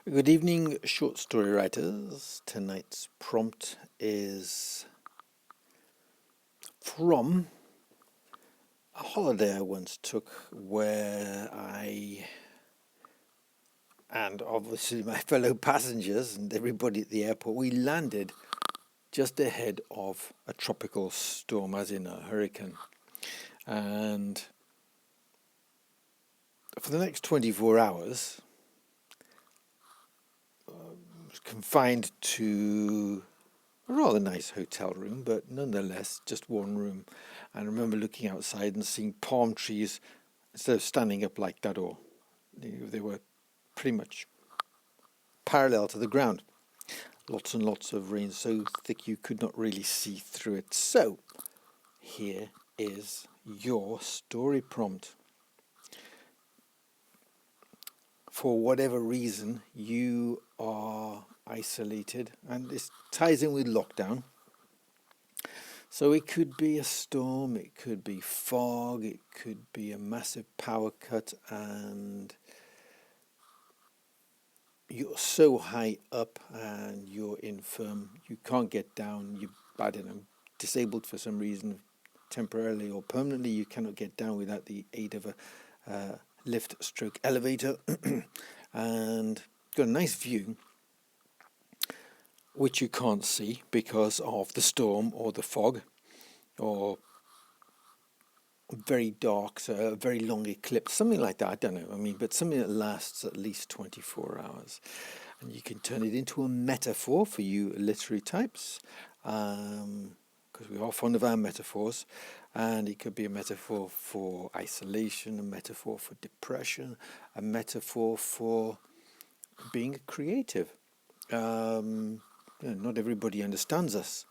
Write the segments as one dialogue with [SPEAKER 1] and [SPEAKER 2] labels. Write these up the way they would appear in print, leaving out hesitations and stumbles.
[SPEAKER 1] Good evening, short story writers. Tonight's prompt is from a holiday I once took where and obviously my fellow passengers and everybody at the airport, we landed just ahead of a tropical storm, as in a hurricane. And for the next 24 hours, was confined to a rather nice hotel room, but nonetheless just one room. And I remember looking outside and seeing palm trees instead of standing up like that, or they were pretty much parallel to the ground. Lots and lots of rain, so thick you could not really see through it. So here is your story prompt. For whatever reason, you are isolated, and this ties in with lockdown. So it could be a storm, it could be fog, it could be a massive power cut, and you're so high up and you're infirm, you can't get down, you're bad and disabled for some reason, temporarily or permanently, you cannot get down without the aid of a lift stroke elevator, and got a nice view which you can't see because of the storm or the fog or very dark, so a very long eclipse, something like that. I don't know. I mean, but something that lasts at least 24 hours. And you can turn it into a metaphor for you literary types, because we are fond of our metaphors. And it could be a metaphor for isolation, a metaphor for depression, a metaphor for being creative. Not everybody understands us.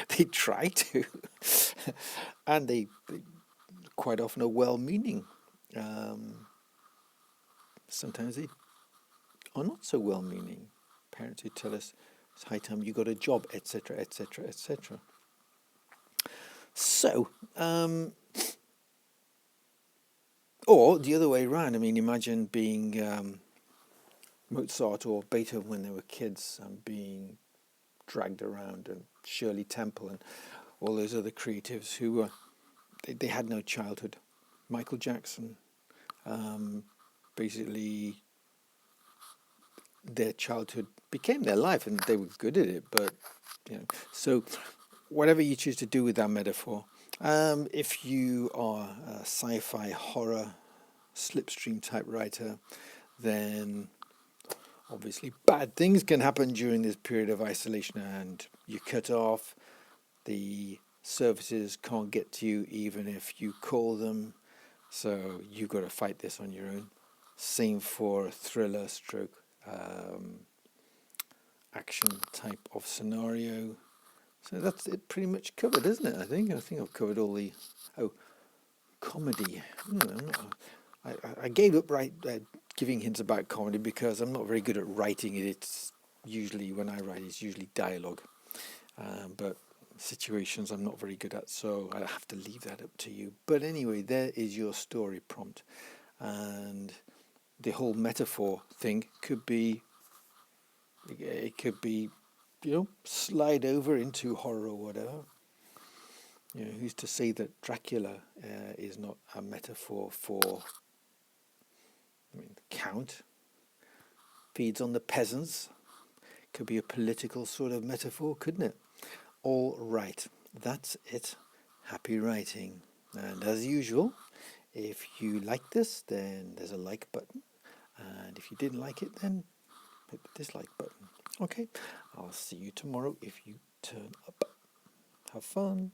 [SPEAKER 1] They try to, and they quite often are well-meaning. Sometimes they are not so well-meaning. Parents who tell us it's high time you got a job, etc., etc., etc. So, or the other way around. I mean, imagine being Mozart or Beethoven when they were kids and being dragged around, and Shirley Temple and all those other creatives who were they had no childhood. Michael Jackson, basically their childhood became their life and they were good at it, but so whatever you choose to do with that metaphor, if you are a sci-fi horror slipstream type writer, then obviously bad things can happen during this period of isolation and you cut off, the services can't get to you even if you call them, so you've got to fight this on your own. Same for thriller stroke action type of scenario. So that's it pretty much covered, isn't it? I think I've covered all the comedy. I gave up giving hints about comedy because I'm not very good at writing it. It's usually, when I write, it's usually dialogue, but situations I'm not very good at, so I have to leave that up to you. But anyway, there is your story prompt, and the whole metaphor thing could be, slide over into horror or whatever. Who's to say that Dracula is not a metaphor for, the Count feeds on the peasants. Could be a political sort of metaphor, couldn't it? All right, that's it. Happy writing. And as usual, if you like this, then there's a like button. And if you didn't like it, then hit the dislike button. Okay, I'll see you tomorrow if you turn up. Have fun.